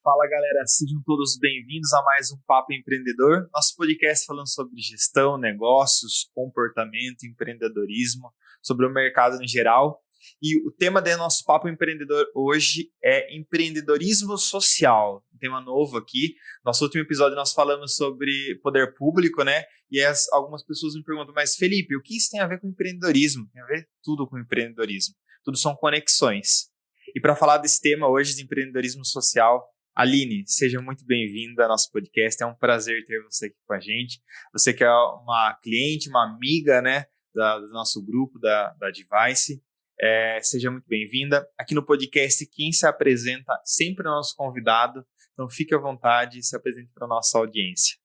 Fala galera, sejam todos bem-vindos a mais um Papo Empreendedor, nosso podcast falando sobre gestão, negócios, comportamento, empreendedorismo, sobre o mercado em geral. E o tema do nosso Papo Empreendedor hoje é empreendedorismo social, um tema novo aqui. Nosso último episódio nós falamos sobre poder público, né? E algumas pessoas me perguntam, mas Felipe, o que isso tem a ver com empreendedorismo? Tem a ver tudo com empreendedorismo, tudo são conexões. E para falar desse tema hoje de empreendedorismo social, Aline, seja muito bem-vinda ao nosso podcast. É um prazer ter você aqui com a gente. Você que é uma cliente, uma amiga, né, do nosso grupo, da Device. Seja muito bem-vinda. Aqui no podcast, quem se apresenta sempre é o nosso convidado. Então, fique à vontade e se apresente para a nossa audiência.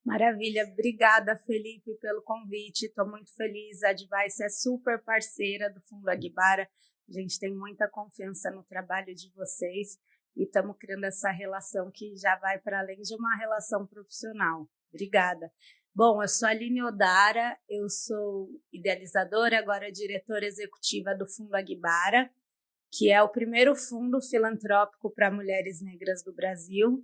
Maravilha. Obrigada, Felipe, pelo convite. Estou muito feliz. A Device é super parceira do Fundo Aguibara. A gente tem muita confiança no trabalho de vocês. E estamos criando essa relação que já vai para além de uma relação profissional. Obrigada. Bom, eu sou a Aline Odara, eu sou idealizadora, agora diretora executiva do Fundo Aguibara, que é o primeiro fundo filantrópico para mulheres negras do Brasil.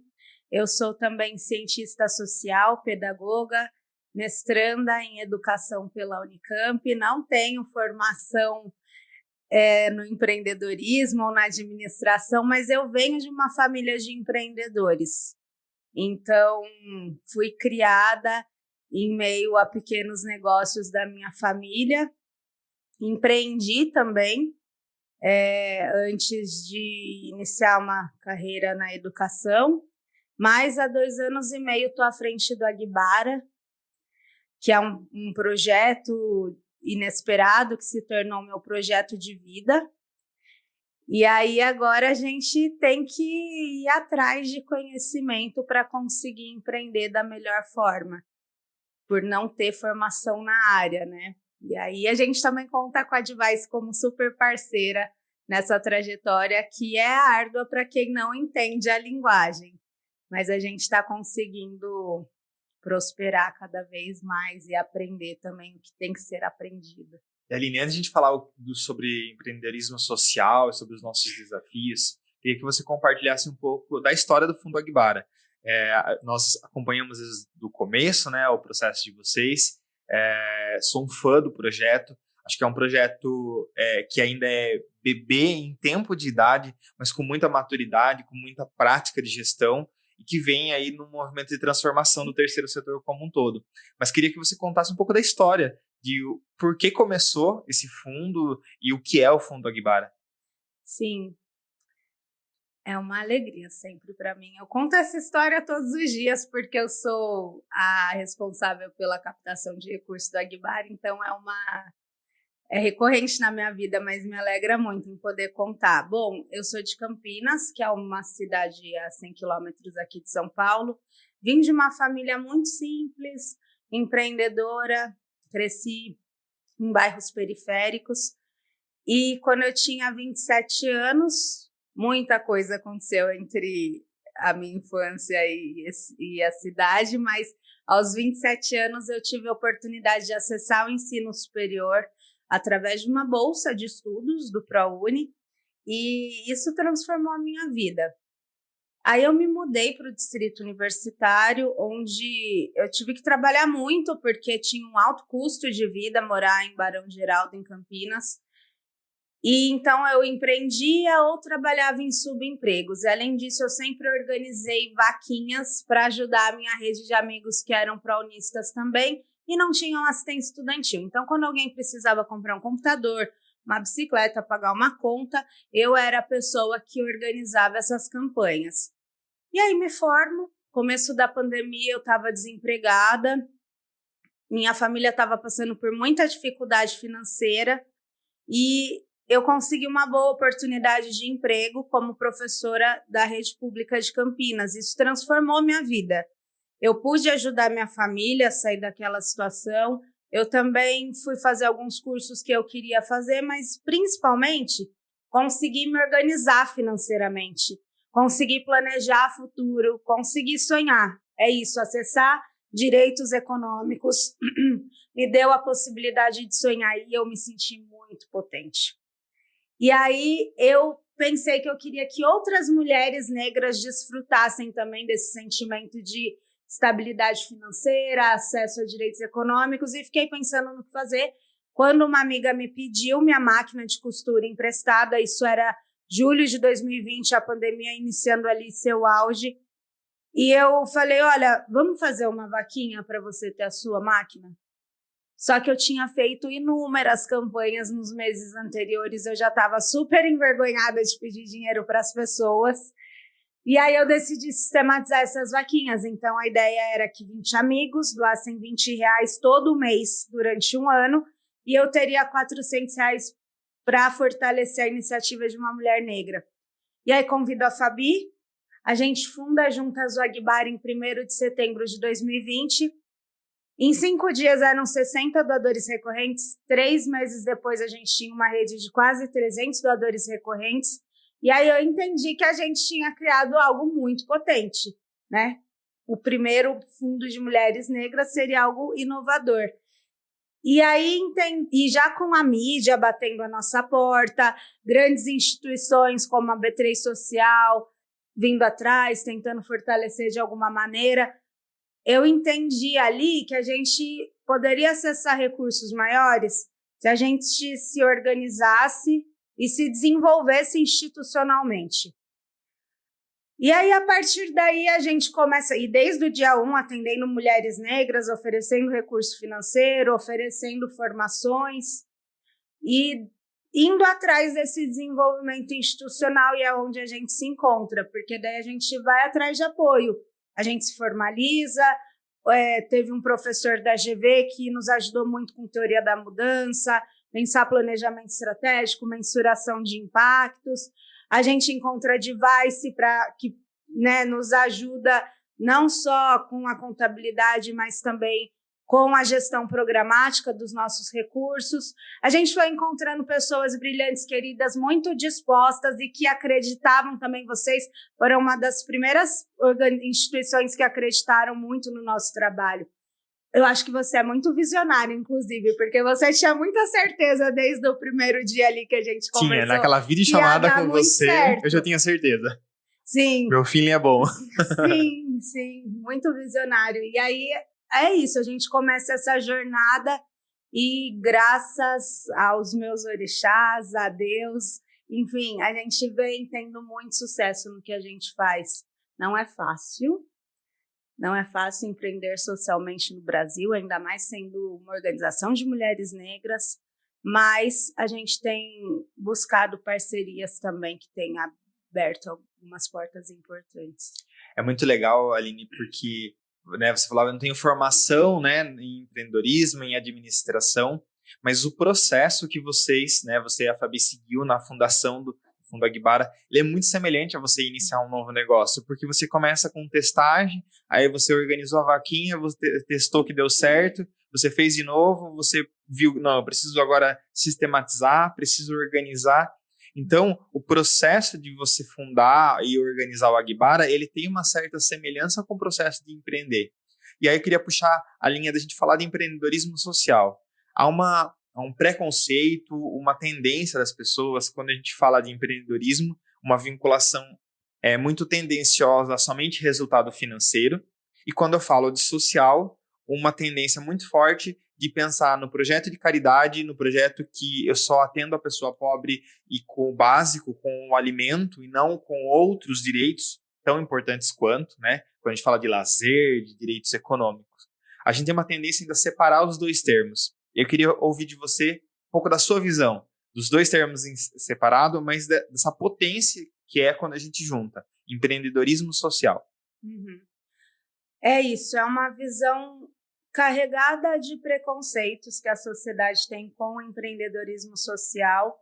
Eu sou também cientista social, pedagoga, mestranda em educação pela Unicamp, não tenho formação no empreendedorismo ou na administração, mas eu venho de uma família de empreendedores. Então, fui criada em meio a pequenos negócios da minha família. Empreendi também, antes de iniciar uma carreira na educação, mas há 2 anos e meio estou à frente do Aguibara, que é um projeto inesperado que se tornou meu projeto de vida. E aí agora a gente tem que ir atrás de conhecimento para conseguir empreender da melhor forma, por não ter formação na área, né? E aí a gente também conta com a Device como super parceira nessa trajetória que é árdua para quem não entende a linguagem, mas a gente está conseguindo prosperar cada vez mais e aprender também o que tem que ser aprendido. E Aline, antes de a gente falar sobre empreendedorismo social e sobre os nossos desafios, queria que você compartilhasse um pouco da história do Fundo Aguibara. Nós acompanhamos desde o começo, né, o processo de vocês. Sou um fã do projeto. Acho que é um projeto que ainda é bebê em tempo de idade, mas com muita maturidade, com muita prática de gestão, e que vem aí no movimento de transformação do terceiro setor como um todo. Mas queria que você contasse um pouco da história, de por que começou esse fundo e o que é o Fundo Aguibara. Sim, é uma alegria sempre para mim. Eu conto essa história todos os dias, porque eu sou a responsável pela captação de recursos do Aguibara, então é recorrente na minha vida, mas me alegra muito em poder contar. Bom, eu sou de Campinas, que é uma cidade a 100 quilômetros aqui de São Paulo. Vim de uma família muito simples, empreendedora, cresci em bairros periféricos. E quando eu tinha 27 anos, muita coisa aconteceu entre a minha infância e a cidade, mas aos 27 anos eu tive a oportunidade de acessar o ensino superior através de uma bolsa de estudos do ProUni, e isso transformou a minha vida. Aí eu me mudei para o distrito universitário, onde eu tive que trabalhar muito, porque tinha um alto custo de vida morar em Barão Geraldo, em Campinas. E então eu empreendia ou trabalhava em subempregos. E além disso, eu sempre organizei vaquinhas para ajudar a minha rede de amigos que eram praunistas também, e não tinham assistência estudantil. Então, quando alguém precisava comprar um computador, uma bicicleta, pagar uma conta, eu era a pessoa que organizava essas campanhas. E aí me formo, começo da pandemia eu estava desempregada, minha família estava passando por muita dificuldade financeira e eu consegui uma boa oportunidade de emprego como professora da rede pública de Campinas. Isso transformou minha vida. Eu pude ajudar minha família a sair daquela situação. Eu também fui fazer alguns cursos que eu queria fazer, mas principalmente consegui me organizar financeiramente, consegui planejar futuro, consegui sonhar. É isso, acessar direitos econômicos me deu a possibilidade de sonhar e eu me senti muito potente. E aí eu pensei que eu queria que outras mulheres negras desfrutassem também desse sentimento de estabilidade financeira, acesso a direitos econômicos, e fiquei pensando no que fazer. Quando uma amiga me pediu minha máquina de costura emprestada, isso era julho de 2020, a pandemia iniciando ali seu auge, e eu falei, olha, vamos fazer uma vaquinha para você ter a sua máquina? Só que eu tinha feito inúmeras campanhas nos meses anteriores, eu já estava super envergonhada de pedir dinheiro para as pessoas, e aí eu decidi sistematizar essas vaquinhas. Então a ideia era que 20 amigos doassem R$20 todo mês durante um ano, e eu teria R$400 para fortalecer a iniciativa de uma mulher negra. E aí convido a Fabi, a gente funda juntas o Agbara em 1º de setembro de 2020. Em 5 dias eram 60 doadores recorrentes, 3 meses depois a gente tinha uma rede de quase 300 doadores recorrentes, e aí eu entendi que a gente tinha criado algo muito potente, né? O primeiro fundo de mulheres negras seria algo inovador. E aí, e já com a mídia batendo a nossa porta, grandes instituições como a B3 Social vindo atrás, tentando fortalecer de alguma maneira, eu entendi ali que a gente poderia acessar recursos maiores se a gente se organizasse e se desenvolvesse institucionalmente. E aí, a partir daí, a gente começa, e desde o dia 1, atendendo mulheres negras, oferecendo recurso financeiro, oferecendo formações e indo atrás desse desenvolvimento institucional, e é onde a gente se encontra, porque daí a gente vai atrás de apoio. A gente se formaliza, teve um professor da GV que nos ajudou muito com teoria da mudança, pensar planejamento estratégico, mensuração de impactos. A gente encontra a Device que, né, nos ajuda não só com a contabilidade, mas também com a gestão programática dos nossos recursos. A gente foi encontrando pessoas brilhantes, queridas, muito dispostas e que acreditavam também. Vocês foram uma das primeiras instituições que acreditaram muito no nosso trabalho. Eu acho que você é muito visionária, inclusive, porque você tinha muita certeza desde o primeiro dia ali que a gente conversou. Tinha, naquela videochamada com você, certo. Eu já tinha certeza. Sim. Meu feeling é bom. Sim, muito visionário. E aí é isso, a gente começa essa jornada e graças aos meus orixás, a Deus, enfim, a gente vem tendo muito sucesso no que a gente faz. Não é fácil. Não é fácil empreender socialmente no Brasil, ainda mais sendo uma organização de mulheres negras, mas a gente tem buscado parcerias também que têm aberto algumas portas importantes. É muito legal, Aline, porque, né, você falava, eu não tenho formação, né, em empreendedorismo, em administração, mas o processo que vocês, né, você e a Fabi seguiu na fundação do Fundo Agbara, ele é muito semelhante a você iniciar um novo negócio, porque você começa com testagem, aí você organizou a vaquinha, você testou que deu certo, você fez de novo, você viu, não, eu preciso agora sistematizar, preciso organizar. Então, o processo de você fundar e organizar o Agbara, ele tem uma certa semelhança com o processo de empreender. E aí eu queria puxar a linha da gente falar de empreendedorismo social. Há um preconceito, uma tendência das pessoas, quando a gente fala de empreendedorismo, uma vinculação muito tendenciosa a somente resultado financeiro. E quando eu falo de social, uma tendência muito forte de pensar no projeto de caridade, no projeto que eu só atendo a pessoa pobre e com o básico, com o alimento, e não com outros direitos tão importantes quanto, né? Quando a gente fala de lazer, de direitos econômicos. A gente tem uma tendência ainda a separar os dois termos. Eu queria ouvir de você um pouco da sua visão dos dois termos em separado, mas dessa potência que é quando a gente junta empreendedorismo social. Uhum. É isso, é uma visão carregada de preconceitos que a sociedade tem com o empreendedorismo social,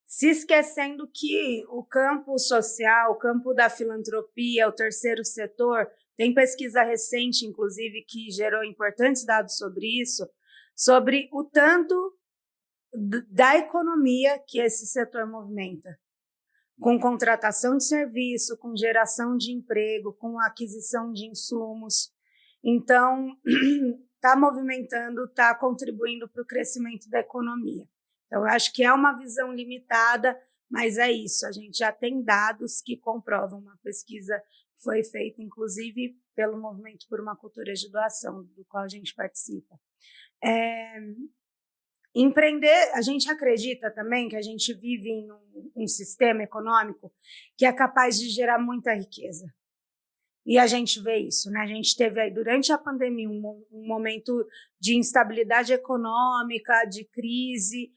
se esquecendo que o campo social, o campo da filantropia, o terceiro setor, tem pesquisa recente, inclusive, que gerou importantes dados sobre isso, sobre o tanto da economia que esse setor movimenta, com contratação de serviço, com geração de emprego, com aquisição de insumos. Então, está movimentando, está contribuindo para o crescimento da economia. Então, eu acho que é uma visão limitada, mas é isso, a gente já tem dados que comprovam. Uma pesquisa que foi feita, inclusive, pelo Movimento por uma Cultura de Doação, do qual a gente participa. Empreender, a gente acredita também que a gente vive em um sistema econômico que é capaz de gerar muita riqueza. E a gente vê isso, né? A gente teve aí, durante a pandemia, um momento de instabilidade econômica, de crise,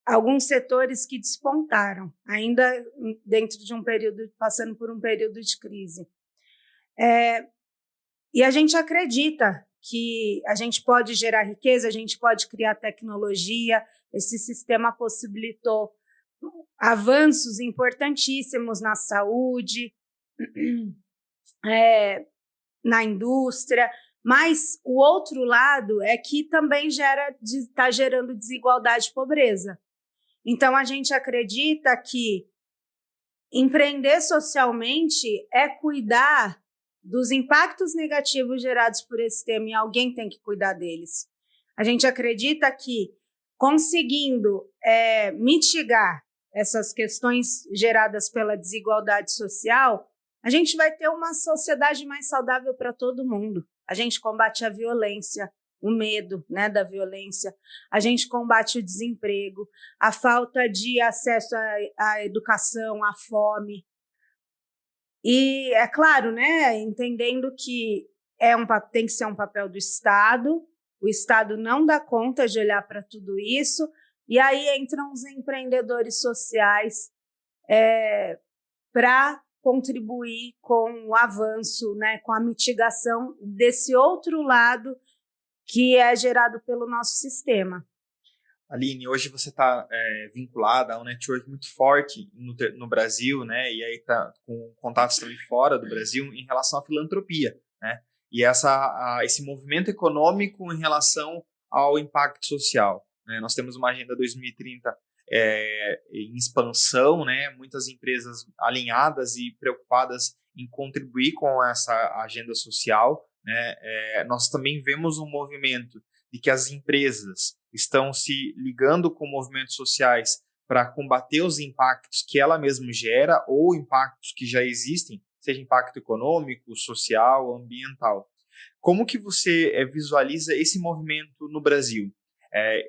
alguns setores que despontaram, ainda dentro de um período, passando por um período de crise. E a gente acredita que a gente pode gerar riqueza, a gente pode criar tecnologia. Esse sistema possibilitou avanços importantíssimos na saúde, na indústria, mas o outro lado é que também está gerando desigualdade e pobreza. Então, a gente acredita que empreender socialmente é cuidar dos impactos negativos gerados por esse tema, e alguém tem que cuidar deles. A gente acredita que, conseguindo mitigar essas questões geradas pela desigualdade social, a gente vai ter uma sociedade mais saudável para todo mundo. A gente combate a violência, o medo, né, da violência, a gente combate o desemprego, a falta de acesso à educação, à fome. E é claro, né, entendendo que tem que ser um papel do Estado, o Estado não dá conta de olhar para tudo isso, e aí entram os empreendedores sociais para contribuir com o avanço, né, com a mitigação desse outro lado que é gerado pelo nosso sistema. Aline, hoje você está vinculada a um network muito forte no Brasil, né? E aí está com contatos também fora do Brasil em relação à filantropia, né? E esse movimento econômico em relação ao impacto social, né? Nós temos uma agenda 2030 em expansão, né? Muitas empresas alinhadas e preocupadas em contribuir com essa agenda social, né? Nós também vemos um movimento de que as empresas estão se ligando com movimentos sociais para combater os impactos que ela mesma gera ou impactos que já existem, seja impacto econômico, social, ambiental. Como que você visualiza esse movimento no Brasil?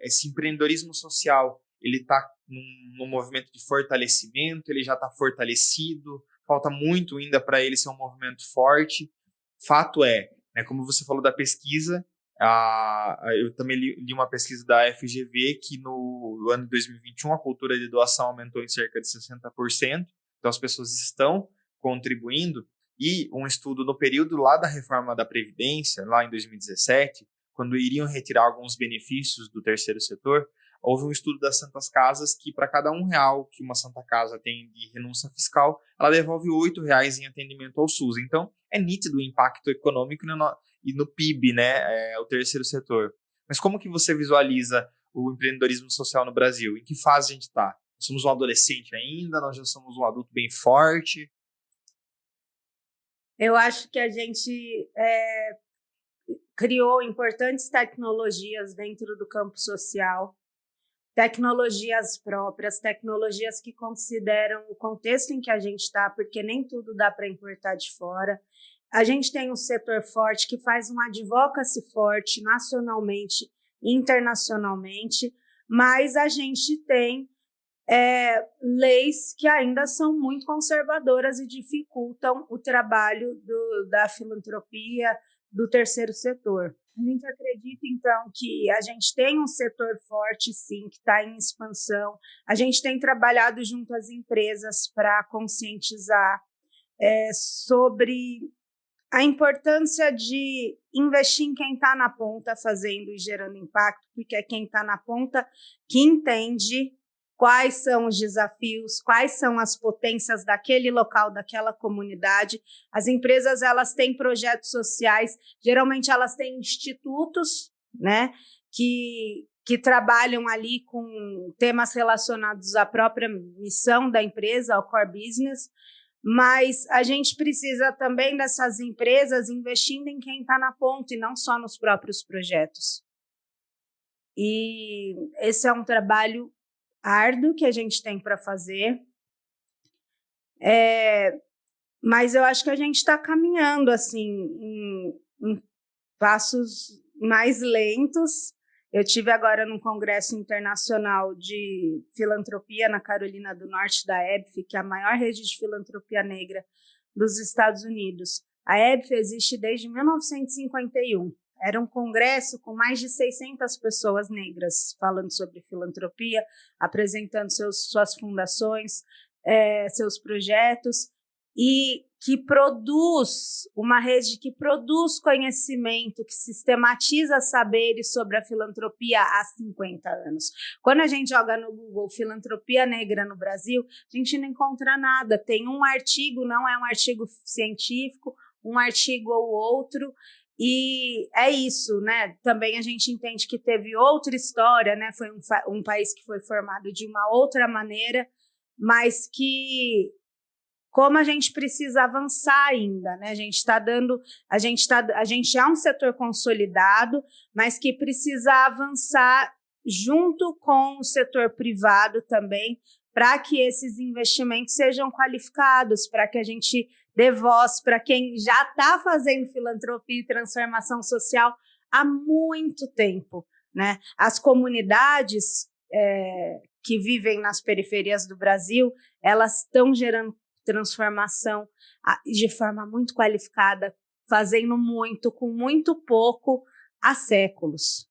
Esse empreendedorismo social, ele está num movimento de fortalecimento, ele já está fortalecido, falta muito ainda para ele ser um movimento forte. Fato é, né, como você falou da pesquisa, eu também li uma pesquisa da FGV que no ano de 2021 a cultura de doação aumentou em cerca de 60%, então as pessoas estão contribuindo, e um estudo no período lá da reforma da Previdência, lá em 2017, quando iriam retirar alguns benefícios do terceiro setor, houve um estudo das Santas Casas que para cada R$1 que uma Santa Casa tem de renúncia fiscal, ela devolve R$8 em atendimento ao SUS. Então, é nítido o impacto econômico e no PIB, né, o terceiro setor. Mas como que você visualiza o empreendedorismo social no Brasil? Em que fase a gente está? Nós somos um adolescente ainda? Nós já somos um adulto bem forte? Eu acho que a gente criou importantes tecnologias dentro do campo social, tecnologias próprias, tecnologias que consideram o contexto em que a gente está, porque nem tudo dá para importar de fora. A gente tem um setor forte que faz um advocacy forte nacionalmente e internacionalmente, mas a gente tem leis que ainda são muito conservadoras e dificultam o trabalho da filantropia, do terceiro setor. A gente acredita, então, que a gente tem um setor forte, sim, que está em expansão. A gente tem trabalhado junto às empresas para conscientizar sobre a importância de investir em quem está na ponta fazendo e gerando impacto, porque é quem está na ponta que entende quais são os desafios, quais são as potências daquele local, daquela comunidade. As empresas, elas têm projetos sociais, geralmente elas têm institutos, né, que trabalham ali com temas relacionados à própria missão da empresa, ao core business, mas a gente precisa também dessas empresas investindo em quem está na ponta e não só nos próprios projetos. E esse é um trabalho árduo que a gente tem para fazer, mas eu acho que a gente está caminhando assim em passos mais lentos. Eu tive agora num congresso internacional de filantropia na Carolina do Norte, da EBF, que é a maior rede de filantropia negra dos Estados Unidos. A EBF existe desde 1951. Era um congresso com mais de 600 pessoas negras falando sobre filantropia, apresentando suas fundações, seus projetos, e que produz uma rede que produz conhecimento, que sistematiza saberes sobre a filantropia há 50 anos. Quando a gente joga no Google filantropia negra no Brasil, a gente não encontra nada. Tem um artigo, não é um artigo científico, um artigo ou outro, e é isso, né? Também a gente entende que teve outra história, né? Foi um país que foi formado de uma outra maneira, mas que como a gente precisa avançar ainda, né? A gente é um setor consolidado, mas que precisa avançar junto com o setor privado também, para que esses investimentos sejam qualificados, para que a gente dê voz para quem já está fazendo filantropia e transformação social há muito tempo, né? As comunidades que vivem nas periferias do Brasil, elas estão gerando transformação de forma muito qualificada, fazendo muito, com muito pouco, há séculos.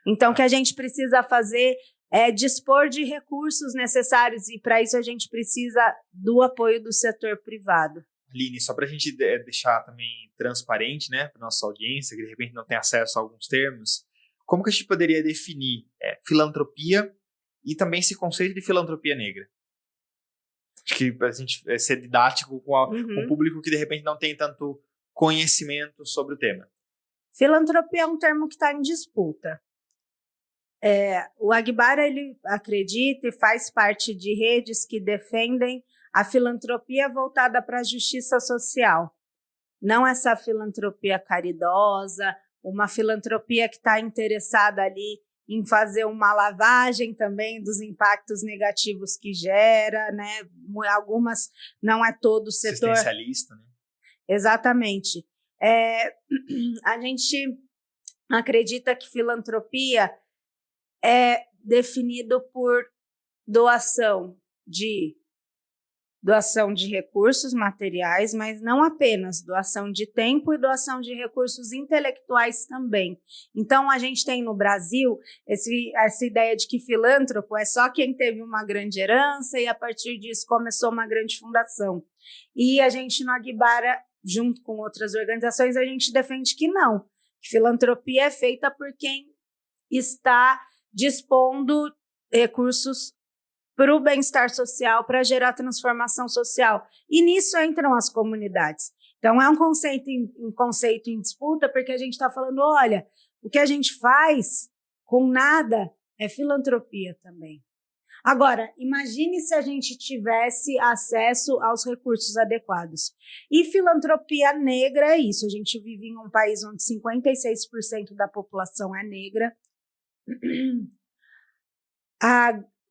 Então, o que a gente precisa fazer é dispor de recursos necessários, e para isso a gente precisa do apoio do setor privado. Aline, só para a gente deixar também transparente, né, para nossa audiência, que de repente não tem acesso a alguns termos, como que a gente poderia definir filantropia e também esse conceito de filantropia negra? Acho que a gente ser didático com o público que de repente não tem tanto conhecimento sobre o tema. Filantropia é um termo que está em disputa. O Agbara, ele acredita e faz parte de redes que defendem a filantropia voltada para a justiça social. Não essa filantropia caridosa, uma filantropia que está interessada ali em fazer uma lavagem também dos impactos negativos que gera, né? Algumas, não é todo o setor. Assistencialista, né? Exatamente. A gente acredita que filantropia é definido por doação de recursos materiais, mas não apenas, doação de tempo e doação de recursos intelectuais também. Então, a gente tem no Brasil essa ideia de que filântropo é só quem teve uma grande herança e, a partir disso, começou uma grande fundação. E a gente, no Agbara, junto com outras organizações, a gente defende que não. Filantropia é feita por quem está dispondo recursos para o bem-estar social, para gerar transformação social. E nisso entram as comunidades. Então, é um conceito em disputa, porque a gente está falando, olha, o que a gente faz com nada é filantropia também. Agora, imagine se a gente tivesse acesso aos recursos adequados. E filantropia negra é isso. A gente vive em um país onde 56% da população é negra.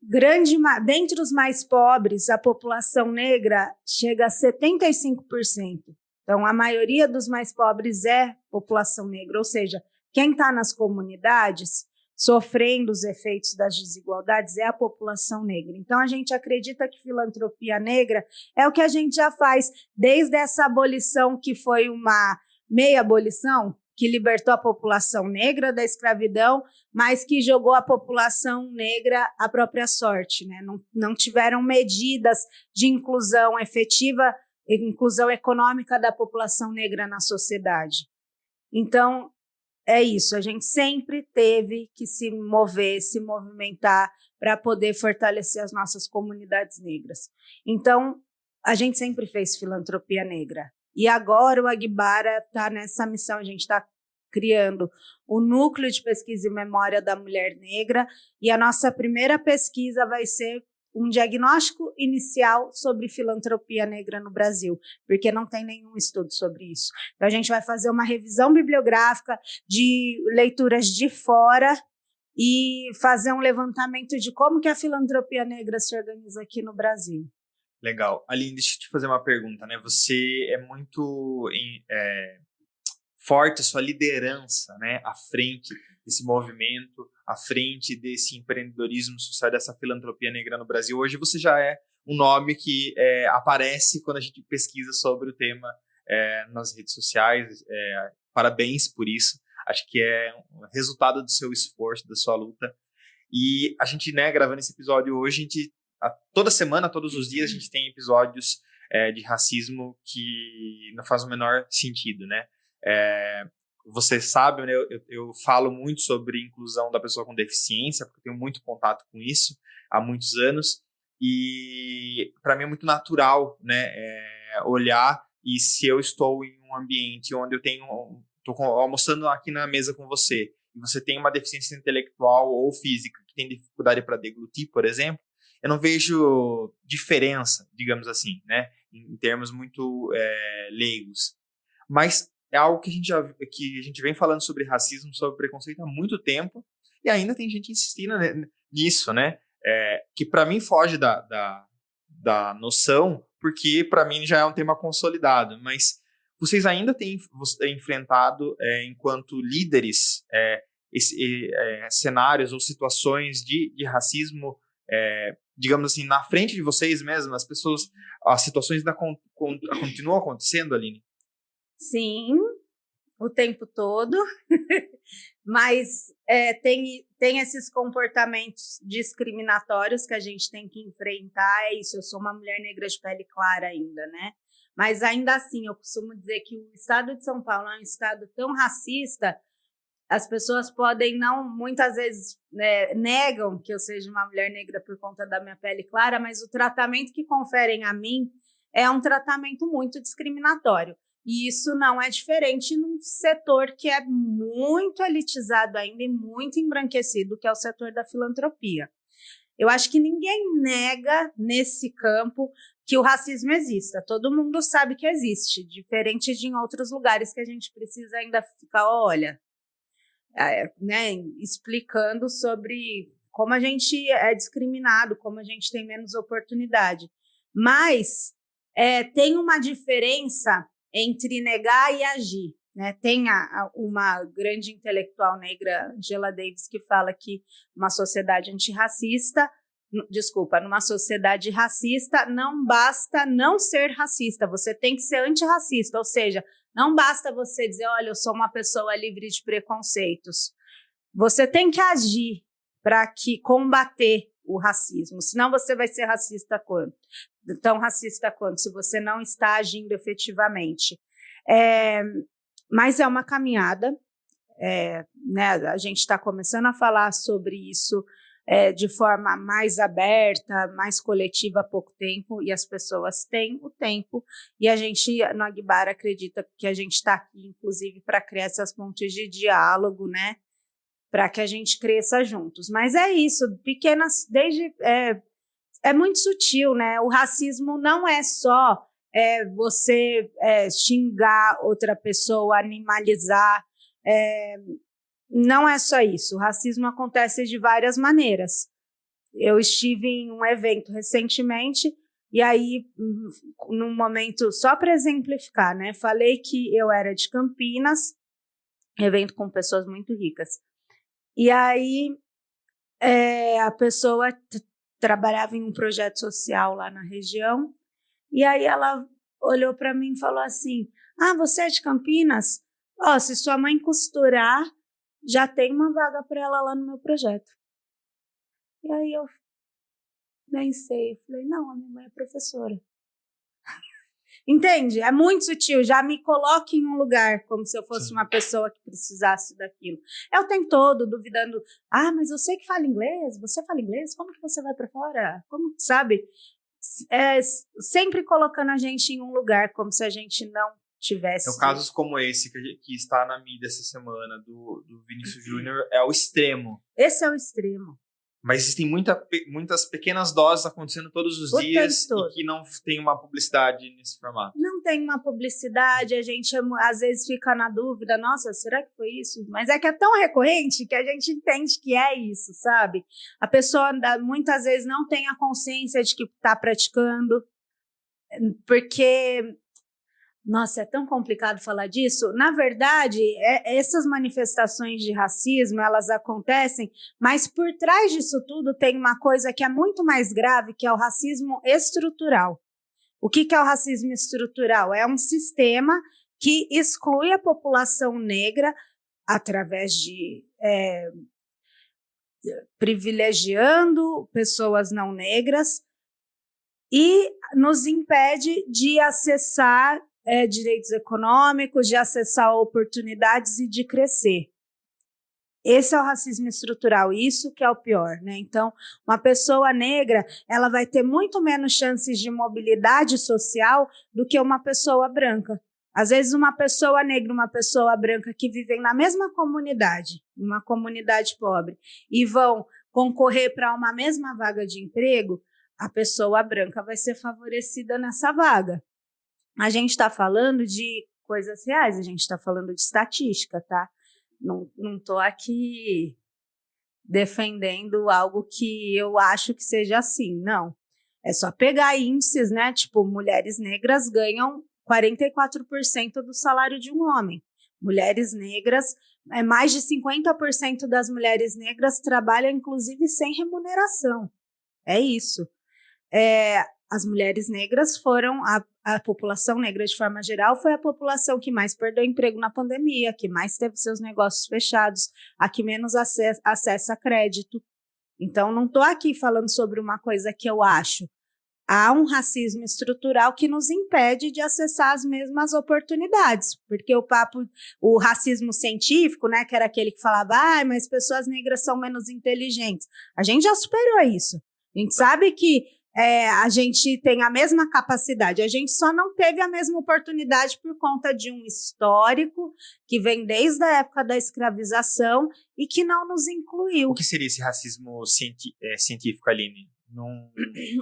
Dentre os mais pobres, a população negra chega a 75%. Então, a maioria dos mais pobres é população negra, ou seja, quem está nas comunidades sofrendo os efeitos das desigualdades é a população negra. Então, a gente acredita que filantropia negra é o que a gente já faz desde essa abolição, que foi uma meia abolição, que libertou a população negra da escravidão, mas que jogou a população negra à própria sorte, né? Não tiveram medidas de inclusão efetiva, inclusão econômica da população negra na sociedade. Então, é isso, a gente sempre teve que se mover, se movimentar para poder fortalecer as nossas comunidades negras. Então, a gente sempre fez filantropia negra. E agora o Agbara está nessa missão, a gente está criando o Núcleo de Pesquisa e Memória da Mulher Negra, e a nossa primeira pesquisa vai ser um diagnóstico inicial sobre filantropia negra no Brasil, porque não tem nenhum estudo sobre isso. Então, a gente vai fazer uma revisão bibliográfica de leituras de fora e fazer um levantamento de como que a filantropia negra se organiza aqui no Brasil. Legal. Aline, deixa eu te fazer uma pergunta, né? Você é muito forte a sua liderança, né? À frente desse movimento, à frente desse empreendedorismo social, dessa filantropia negra no Brasil. Hoje você já é um nome que aparece quando a gente pesquisa sobre o tema nas redes sociais. Parabéns por isso. Acho que é um resultado do seu esforço, da sua luta. E a gente, né, gravando esse episódio hoje, toda semana, todos os dias, a gente tem episódios de racismo que não faz o menor sentido, né? Você sabe, né, eu falo muito sobre inclusão da pessoa com deficiência, porque eu tenho muito contato com isso há muitos anos, e para mim é muito natural, né, olhar, e se eu estou em um ambiente onde eu estou almoçando aqui na mesa com você, e você tem uma deficiência intelectual ou física, que tem dificuldade para deglutir, por exemplo, eu não vejo diferença, digamos assim, né, em termos muito leigos. Mas é algo que a gente vem falando sobre racismo, sobre preconceito há muito tempo, e ainda tem gente insistindo nisso, né? Que para mim foge da noção, porque para mim já é um tema consolidado. Mas vocês ainda têm enfrentado, enquanto líderes, cenários ou situações de racismo, digamos assim, na frente de vocês mesmos, as situações ainda continuam acontecendo, Aline? Sim, o tempo todo, mas tem esses comportamentos discriminatórios que a gente tem que enfrentar. É isso, eu sou uma mulher negra de pele clara ainda, né? Mas ainda assim, eu costumo dizer que o estado de São Paulo é um estado tão racista, as pessoas podem muitas vezes, né, negam que eu seja uma mulher negra por conta da minha pele clara, mas o tratamento que conferem a mim é um tratamento muito discriminatório. E isso não é diferente num setor que é muito elitizado ainda e muito embranquecido, que é o setor da filantropia. Eu acho que ninguém nega nesse campo que o racismo exista. Todo mundo sabe que existe, diferente de em outros lugares que a gente precisa ainda ficar, olha, né, explicando sobre como a gente é discriminado, como a gente tem menos oportunidade. Mas tem uma diferença entre negar e agir, né? Tem uma grande intelectual negra, Angela Davis, que fala que numa sociedade racista não basta não ser racista, você tem que ser antirracista, ou seja, não basta você dizer, olha, eu sou uma pessoa livre de preconceitos, você tem que agir para combater o racismo, senão você vai ser tão racista quanto, se você não está agindo efetivamente. Mas é uma caminhada, né? A gente está começando a falar sobre isso de forma mais aberta, mais coletiva há pouco tempo, e as pessoas têm o tempo, e a gente, no Aguibara, acredita que a gente está aqui, inclusive, para criar essas pontes de diálogo, né? Para que a gente cresça juntos. Mas é isso, é muito sutil, né? O racismo não é só você xingar outra pessoa, animalizar, não é só isso. O racismo acontece de várias maneiras. Eu estive em um evento recentemente, e aí, num momento, só para exemplificar, né? Falei que eu era de Campinas, evento com pessoas muito ricas. E aí, a pessoa trabalhava em um projeto social lá na região, e aí ela olhou para mim e falou assim, você é de Campinas? Se sua mãe costurar, já tem uma vaga para ela lá no meu projeto. E aí eu pensei, falei, não, a minha mãe é professora. Entende? É muito sutil, já me coloca em um lugar como se eu fosse uma pessoa que precisasse daquilo. É o tempo todo duvidando, mas eu sei que fala inglês, você fala inglês, como que você vai para fora? Como, sabe? Sempre colocando a gente em um lugar como se a gente não tivesse... Então, casos como esse que está na mídia essa semana, do Vinícius Júnior, é o extremo. Esse é o extremo. Mas existem muitas pequenas doses acontecendo todos os dias e que não tem uma publicidade nesse formato. Não tem uma publicidade, a gente às vezes fica na dúvida, nossa, será que foi isso? Mas é que é tão recorrente que a gente entende que é isso, sabe? A pessoa muitas vezes não tem a consciência de que está praticando, porque... Nossa, é tão complicado falar disso. Na verdade, essas manifestações de racismo, elas acontecem, mas por trás disso tudo tem uma coisa que é muito mais grave, que é o racismo estrutural. O que é o racismo estrutural? É um sistema que exclui a população negra através de privilegiando pessoas não negras e nos impede de acessar direitos econômicos, de acessar oportunidades e de crescer. Esse é o racismo estrutural, isso que é o pior, né? Então, uma pessoa negra, ela vai ter muito menos chances de mobilidade social do que uma pessoa branca. Às vezes, uma pessoa negra e uma pessoa branca que vivem na mesma comunidade, uma comunidade pobre, e vão concorrer para uma mesma vaga de emprego, a pessoa branca vai ser favorecida nessa vaga. A gente está falando de coisas reais, a gente está falando de estatística, tá? Não estou aqui defendendo algo que eu acho que seja assim, não. É só pegar índices, né? Tipo, mulheres negras ganham 44% do salário de um homem. Mulheres negras, mais de 50% das mulheres negras trabalham, inclusive, sem remuneração. É isso. As mulheres negras foram, a população negra de forma geral foi a população que mais perdeu emprego na pandemia, que mais teve seus negócios fechados, a que menos acessa crédito. Então, não estou aqui falando sobre uma coisa que eu acho. Há um racismo estrutural que nos impede de acessar as mesmas oportunidades, porque o racismo científico, né, que era aquele que falava, mas pessoas negras são menos inteligentes. A gente já superou isso. A gente sabe que a gente tem a mesma capacidade, a gente só não teve a mesma oportunidade por conta de um histórico que vem desde a época da escravização e que não nos incluiu. O que seria esse racismo científico, Aline?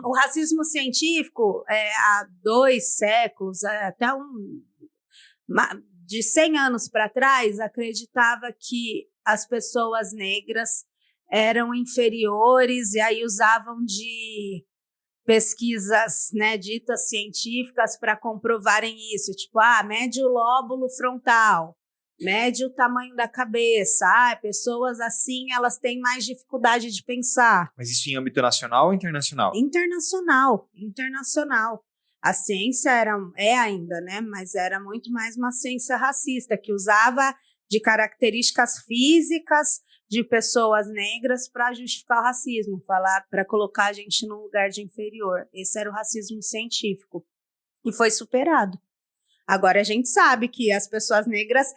O racismo científico, há 2 séculos, até de 100 anos para trás, acreditava que as pessoas negras eram inferiores e aí usavam de pesquisas, né, ditas científicas para comprovarem isso, tipo, mede o lóbulo frontal, mede o tamanho da cabeça, pessoas assim, elas têm mais dificuldade de pensar. Mas isso em âmbito nacional ou internacional? Internacional. A ciência é ainda, né, mas era muito mais uma ciência racista, que usava de características físicas de pessoas negras para justificar o racismo, para colocar a gente num lugar de inferior. Esse era o racismo científico. E foi superado. Agora a gente sabe que as pessoas negras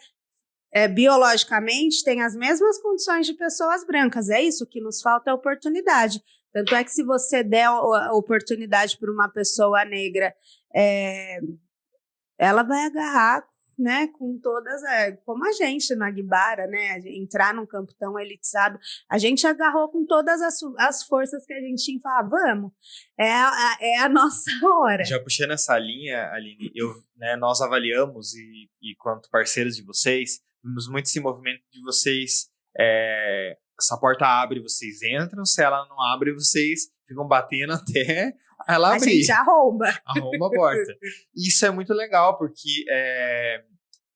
biologicamente têm as mesmas condições de pessoas brancas. É isso que nos falta, é oportunidade. Tanto é que se você der a oportunidade para uma pessoa negra, ela vai agarrar, né, com todas, como a gente no Aguibara, né, entrar num campo tão elitizado, a gente agarrou com todas as forças que a gente tinha e falava, vamos, é a nossa hora. Já puxando essa linha, Aline, nós avaliamos e quanto parceiros de vocês, vimos muito esse movimento de vocês, essa porta abre, vocês entram, se ela não abre, vocês ficam batendo até ela abrir. A gente arromba a porta. E isso é muito legal, porque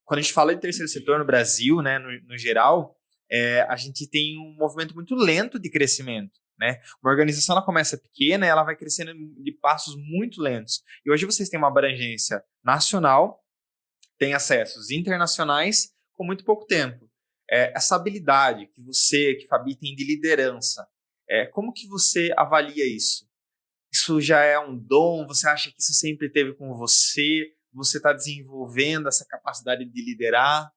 quando a gente fala de terceiro setor no Brasil, né, no geral, a gente tem um movimento muito lento de crescimento. Né? Uma organização ela começa pequena e ela vai crescendo de passos muito lentos. E hoje vocês têm uma abrangência nacional, têm acessos internacionais com muito pouco tempo. Essa habilidade que Fabi tem de liderança, como que você avalia isso? Isso já é um dom? Você acha que isso sempre teve com você? Você está desenvolvendo essa capacidade de liderar?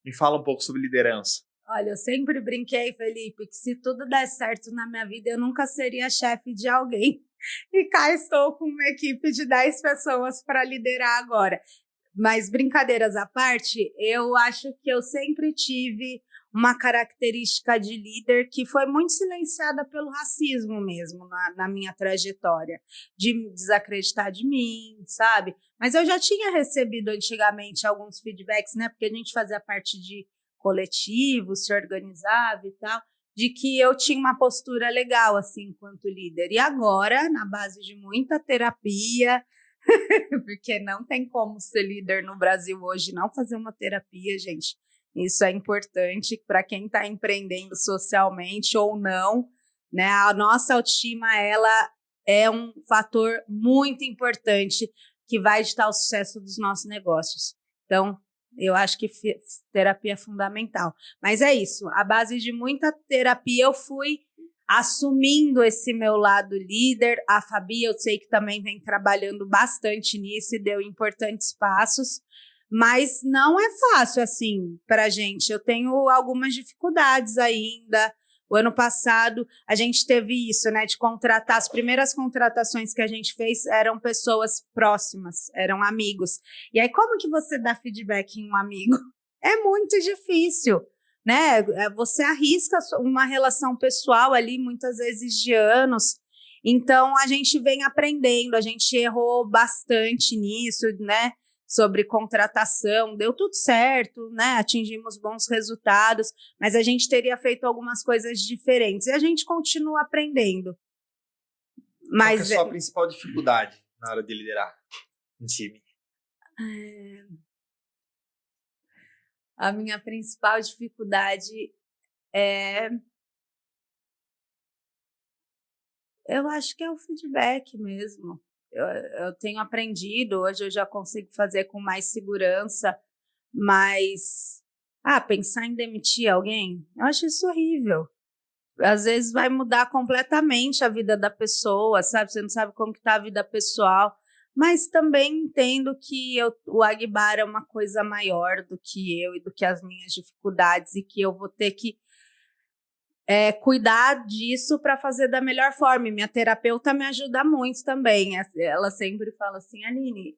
Me fala um pouco sobre liderança. Olha, eu sempre brinquei, Felipe, que se tudo der certo na minha vida, eu nunca seria chefe de alguém. E cá estou com uma equipe de 10 pessoas para liderar agora. Mas brincadeiras à parte, eu acho que eu sempre tive uma característica de líder que foi muito silenciada pelo racismo mesmo na minha trajetória, de desacreditar de mim, sabe? Mas eu já tinha recebido antigamente alguns feedbacks, né? Porque a gente fazia parte de coletivo, se organizava e tal, de que eu tinha uma postura legal, assim, enquanto líder. E agora, na base de muita terapia, porque não tem como ser líder no Brasil hoje, não fazer uma terapia, gente. Isso é importante para quem está empreendendo socialmente ou não, né? A nossa autoestima, ela é um fator muito importante que vai ditar o sucesso dos nossos negócios. Então, eu acho que terapia é fundamental. Mas é isso, à base de muita terapia eu fui assumindo esse meu lado líder. A Fabi, eu sei que também vem trabalhando bastante nisso e deu importantes passos, mas não é fácil assim para a gente. Eu tenho algumas dificuldades ainda. O ano passado a gente teve isso, né, de contratar. As primeiras contratações que a gente fez eram pessoas próximas, eram amigos. E aí, como que você dá feedback em um amigo? É muito difícil, né? Você arrisca uma relação pessoal ali, muitas vezes de anos. Então, a gente vem aprendendo, a gente errou bastante nisso, né? Sobre contratação, deu tudo certo, né? Atingimos bons resultados, mas a gente teria feito algumas coisas diferentes e a gente continua aprendendo. Mas qual que é a sua principal dificuldade na hora de liderar um time? A minha principal dificuldade é... eu acho que é o feedback mesmo. Eu tenho aprendido, hoje eu já consigo fazer com mais segurança, mas pensar em demitir alguém, eu acho isso horrível. Às vezes vai mudar completamente a vida da pessoa, sabe? Você não sabe como que está a vida pessoal, mas também entendo que o Aguibara é uma coisa maior do que eu e do que as minhas dificuldades e que eu vou ter que cuidar disso para fazer da melhor forma. E minha terapeuta me ajuda muito também. Ela sempre fala assim, Aline,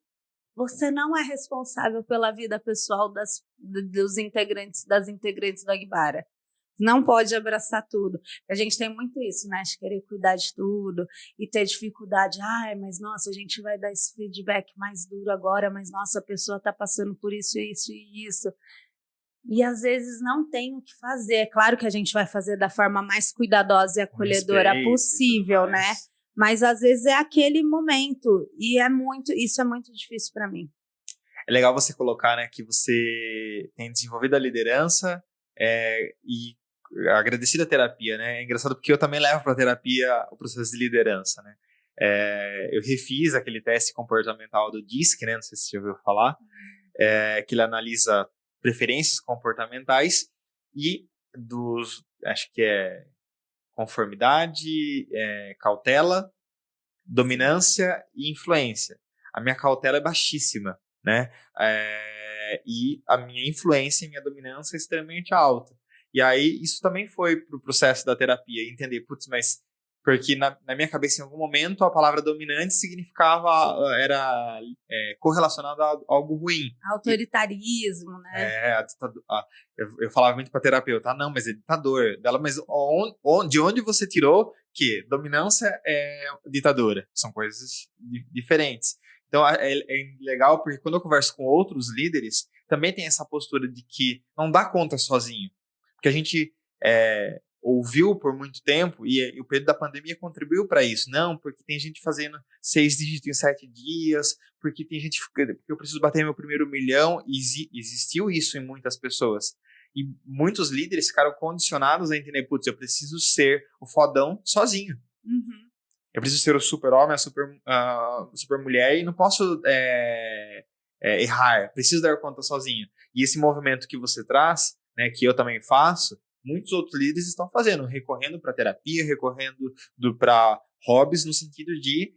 você não é responsável pela vida pessoal dos integrantes, das integrantes do Aguibara. Não pode abraçar tudo. A gente tem muito isso, né? De querer cuidar de tudo e ter dificuldade. Mas nossa, a gente vai dar esse feedback mais duro agora, mas nossa, a pessoa está passando por isso, isso e isso. E às vezes não tem o que fazer. É claro que a gente vai fazer da forma mais cuidadosa e acolhedora possível, né? Mas às vezes é aquele momento e isso é muito difícil para mim. É legal você colocar, né, que você tem desenvolvido a liderança e agradecido a terapia, né? É engraçado porque eu também levo para a terapia o processo de liderança, né? Eu refiz aquele teste comportamental do DISC, né? Não sei se você já ouviu falar, que ele analisa preferências comportamentais e acho que é conformidade, cautela, dominância e influência. A minha cautela é baixíssima, né? E a minha influência e minha dominância é extremamente alta. E aí, isso também foi pro processo da terapia, entender, mas porque na minha cabeça, em algum momento, a palavra dominante era correlacionada a algo ruim. Autoritarismo, né? Eu falava muito para a terapeuta, não, mas é ditador. Dela, mas de onde você tirou que dominância é ditadura? São coisas diferentes. Então, é legal, porque quando eu converso com outros líderes, também tem essa postura de que não dá conta sozinho. Porque a gente ouviu por muito tempo, e o período da pandemia contribuiu para isso. Não, porque tem gente fazendo 6 dígitos em 7 dias, porque tem gente porque eu preciso bater meu primeiro 1 milhão, e existiu isso em muitas pessoas. E muitos líderes ficaram condicionados a entender, eu preciso ser o fodão sozinho. Uhum. Eu preciso ser o super-homem, a super-mulher, e não posso errar, preciso dar conta sozinho. E esse movimento que você traz, né, que eu também faço, muitos outros líderes estão fazendo, recorrendo para terapia, recorrendo para hobbies, no sentido de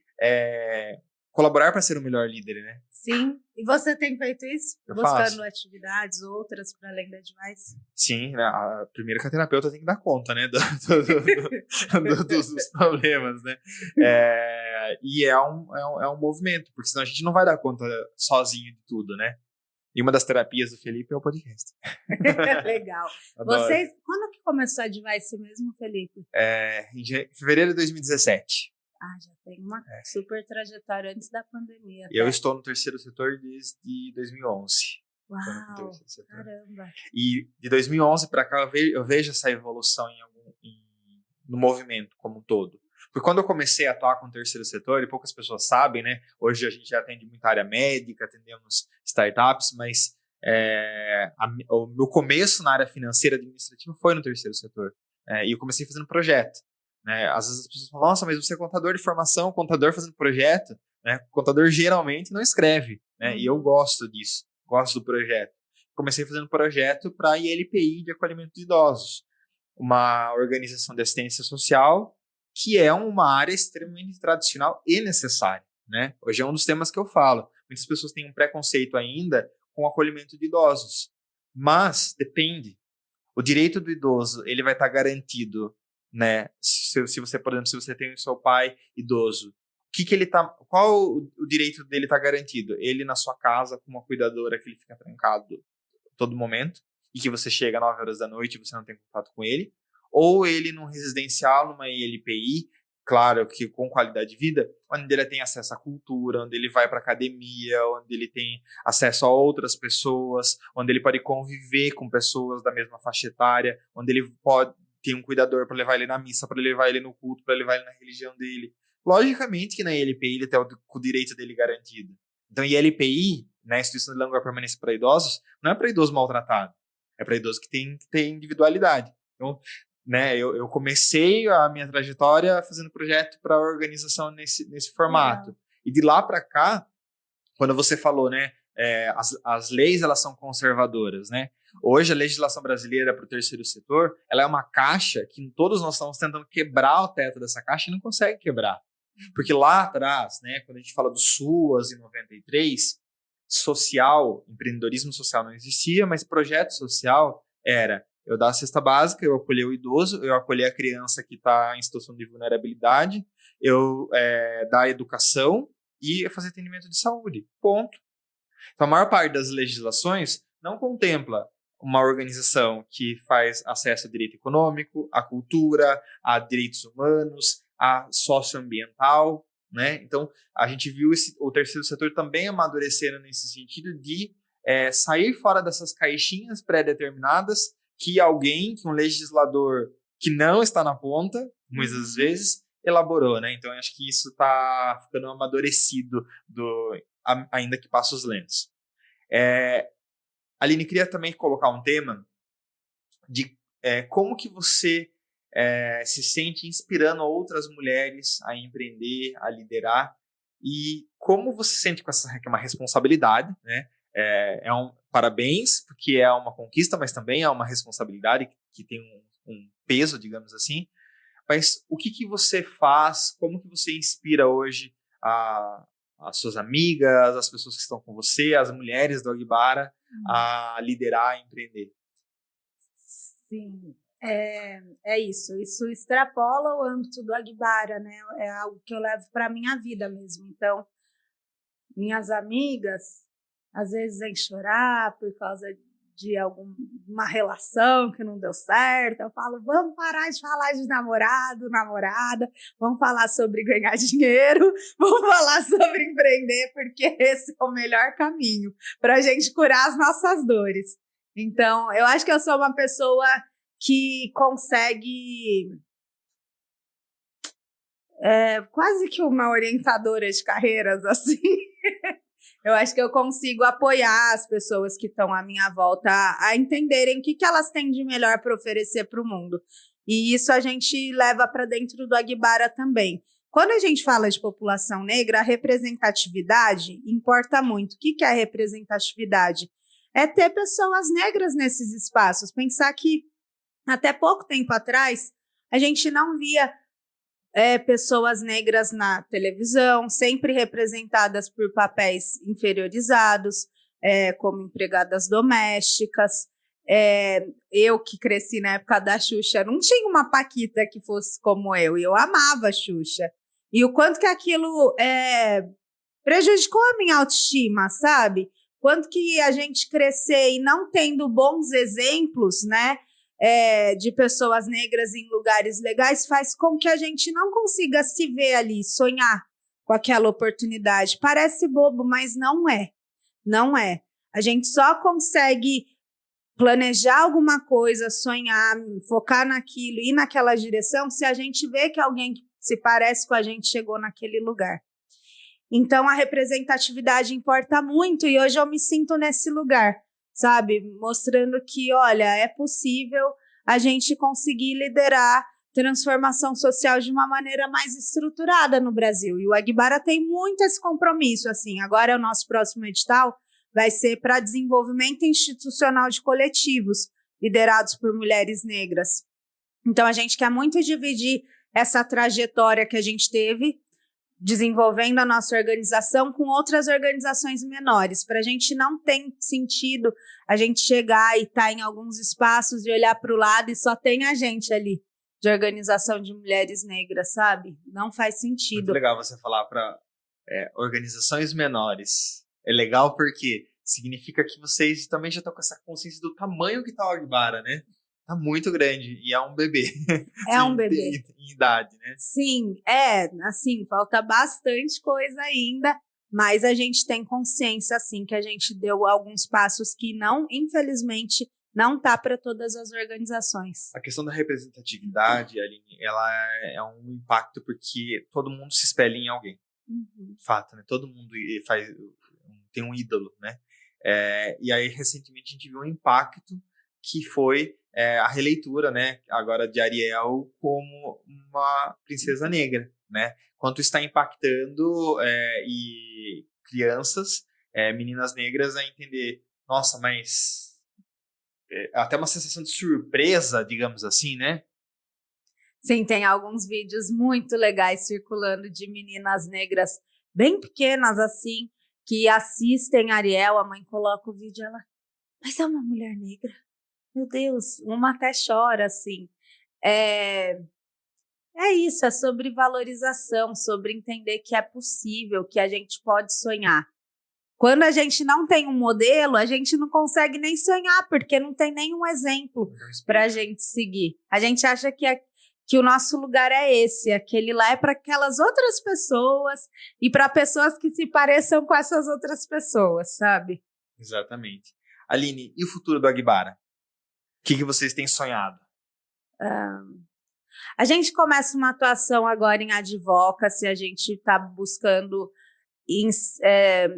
colaborar para ser o melhor líder, né? Sim. E você tem feito isso? Eu buscando faço. Atividades, outras, para além da Advice? Sim, a primeira que a terapeuta tem que dar conta, né, dos problemas, né? E é um movimento, porque senão a gente não vai dar conta sozinho de tudo, né? E uma das terapias do Felipe é o podcast. Legal. Adoro. Vocês, quando que começou a Advice mesmo, Felipe? Em fevereiro de 2017. Já tem uma super trajetória antes da pandemia. Eu estou no terceiro setor desde 2011. Uau, caramba. E de 2011 para cá eu vejo essa evolução no movimento como um todo. Porque quando eu comecei a atuar com o terceiro setor, e poucas pessoas sabem, né? Hoje a gente já atende muita área médica, atendemos startups, mas o meu começo na área financeira administrativa foi no terceiro setor. E eu comecei fazendo projeto. Né? Às vezes as pessoas falam, nossa, mas você é contador de formação, contador fazendo projeto, né? O contador geralmente não escreve, né? E eu gosto disso, gosto do projeto. Comecei fazendo projeto para a ILPI de acolhimento de idosos, uma organização de assistência social que é uma área extremamente tradicional e necessária, né? Hoje é um dos temas que eu falo. Muitas pessoas têm um preconceito ainda com o acolhimento de idosos, mas depende. O direito do idoso ele vai estar garantido, né? Se você, por exemplo, se você tem o seu pai idoso, qual o direito dele está garantido? Ele na sua casa com uma cuidadora que ele fica trancado todo momento e que você chega às 9 horas da noite e você não tem contato com ele, ou ele num residencial, numa ILPI, claro que com qualidade de vida, onde ele tem acesso à cultura, onde ele vai para academia, onde ele tem acesso a outras pessoas, onde ele pode conviver com pessoas da mesma faixa etária, onde ele pode ter um cuidador para levar ele na missa, para levar ele no culto, para levar ele na religião dele. Logicamente que na ILPI ele tem o direito dele garantido. Então, ILPI, né, Instituição de Longa Permanência para Idosos, não é para idoso maltratado, é para idoso que tem individualidade. Então, né, eu comecei a minha trajetória fazendo projeto para a organização nesse formato. Legal. E de lá para cá, quando você falou, né, as leis elas são conservadoras, né? Hoje a legislação brasileira para o terceiro setor, ela é uma caixa que todos nós estamos tentando quebrar o teto dessa caixa e não consegue quebrar. Porque lá atrás, né, quando a gente fala do SUAS em 93, empreendedorismo social não existia, mas projeto social era eu dar a cesta básica, eu acolher o idoso, eu acolher a criança que está em situação de vulnerabilidade, eu dar educação e fazer atendimento de saúde. Ponto. Então, a maior parte das legislações não contempla uma organização que faz acesso a direito econômico, à cultura, a direitos humanos, a socioambiental, né? Então, a gente viu o terceiro setor também amadurecendo nesse sentido de sair fora dessas caixinhas pré-determinadas que um legislador que não está na ponta, muitas vezes, elaborou, né? Então, eu acho que isso está ficando amadurecido ainda que passos lentos. Aline, queria também colocar um tema de como que você se sente inspirando outras mulheres a empreender, a liderar, e como você sente com essa que é uma responsabilidade, né? Parabéns, porque é uma conquista, mas também é uma responsabilidade que tem um peso, digamos assim. Mas o que você faz, como que você inspira hoje as suas amigas, as pessoas que estão com você, as mulheres do Aguibara a liderar, a empreender? Sim, é isso. Isso extrapola o âmbito do Aguibara, né? É algo que eu levo para a minha vida mesmo. Então, minhas amigas, às vezes, vêm chorar por causa de alguma relação que não deu certo. Eu falo, vamos parar de falar de namorado, namorada, vamos falar sobre ganhar dinheiro, vamos falar sobre empreender, porque esse é o melhor caminho para a gente curar as nossas dores. Então, eu acho que eu sou uma pessoa que consegue quase que uma orientadora de carreiras, assim. Eu acho que eu consigo apoiar as pessoas que estão à minha volta a entenderem o que elas têm de melhor para oferecer para o mundo. E isso a gente leva para dentro do Aguibara também. Quando a gente fala de população negra, a representatividade importa muito. O que é a representatividade? É ter pessoas negras nesses espaços. Pensar que até pouco tempo atrás a gente não via pessoas negras na televisão, sempre representadas por papéis inferiorizados, como empregadas domésticas. Eu que cresci na época da Xuxa, não tinha uma paquita que fosse como eu, e eu amava a Xuxa. E o quanto que aquilo prejudicou a minha autoestima, sabe? quanto que a gente crescer e não tendo bons exemplos, né, de pessoas negras em lugares legais, faz com que a gente não consiga se ver ali, sonhar com aquela oportunidade. Parece bobo, mas não é. Não é. A gente só consegue planejar alguma coisa, sonhar, focar naquilo, ir naquela direção, se a gente vê que alguém que se parece com a gente chegou naquele lugar. Então, a representatividade importa muito e hoje eu me sinto nesse lugar, sabe? Mostrando que, olha, é possível a gente conseguir liderar transformação social de uma maneira mais estruturada no Brasil. E o Agbara tem muito esse compromisso, assim. Agora, o nosso próximo edital vai ser para desenvolvimento institucional de coletivos liderados por mulheres negras. Então, a gente quer muito dividir essa trajetória que a gente teve desenvolvendo a nossa organização com outras organizações menores, para a gente não ter sentido a gente chegar e estar em alguns espaços e olhar para o lado e só tem a gente ali de organização de mulheres negras, sabe? Não faz sentido. Muito legal você falar para organizações menores. É legal porque significa que vocês também já estão com essa consciência do tamanho que está o Agbara, né? Tá muito grande e é um bebê. É um bebê. Em idade, né? Sim, assim, falta bastante coisa ainda, mas a gente tem consciência, assim, que a gente deu alguns passos que não, infelizmente, não tá para todas as organizações. A questão da representatividade, Aline, ela é um impacto porque todo mundo se espelha em alguém. Uhum. Fato, né? Todo mundo tem um ídolo, né? E aí, recentemente, a gente viu um impacto que foi a releitura, né, agora de Ariel como uma princesa negra, né? Quanto está impactando e crianças, meninas negras a entender, nossa, mas até uma sensação de surpresa, digamos assim, né? Sim, tem alguns vídeos muito legais circulando de meninas negras bem pequenas assim, que assistem Ariel, a mãe coloca o vídeo e ela, mas é uma mulher negra? Meu Deus, uma até chora, assim. É isso, é sobre valorização, sobre entender que é possível, que a gente pode sonhar. Quando a gente não tem um modelo, a gente não consegue nem sonhar, porque não tem nenhum exemplo para a gente seguir. A gente acha que o nosso lugar é esse, aquele lá é para aquelas outras pessoas e para pessoas que se pareçam com essas outras pessoas, sabe? Exatamente. Aline, e o futuro do Agbara? O que vocês têm sonhado? A gente começa uma atuação agora em advocacy, a gente está buscando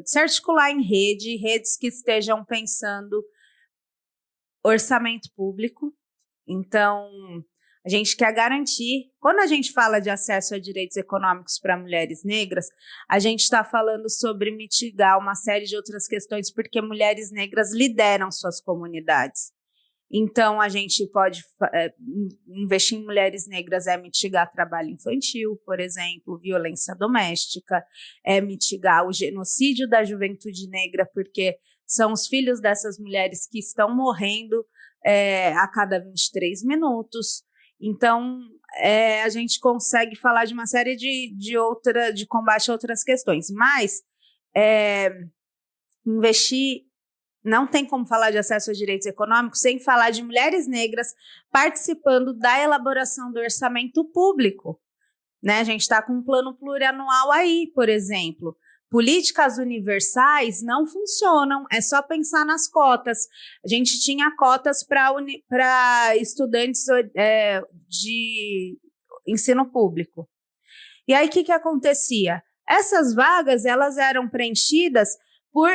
se articular em redes que estejam pensando orçamento público. Então, a gente quer garantir, quando a gente fala de acesso a direitos econômicos para mulheres negras, a gente está falando sobre mitigar uma série de outras questões, porque mulheres negras lideram suas comunidades. Então, a gente pode investir em mulheres negras, mitigar trabalho infantil, por exemplo, violência doméstica, mitigar o genocídio da juventude negra, porque são os filhos dessas mulheres que estão morrendo a cada 23 minutos. Então, a gente consegue falar de uma série de combate a outras questões, mas investir. Não tem como falar de acesso a direitos econômicos sem falar de mulheres negras participando da elaboração do orçamento público, né? A gente está com um plano plurianual aí, por exemplo. Políticas universais não funcionam, é só pensar nas cotas. A gente tinha cotas para estudantes de ensino público. E aí, o que acontecia? Essas vagas, elas eram preenchidas por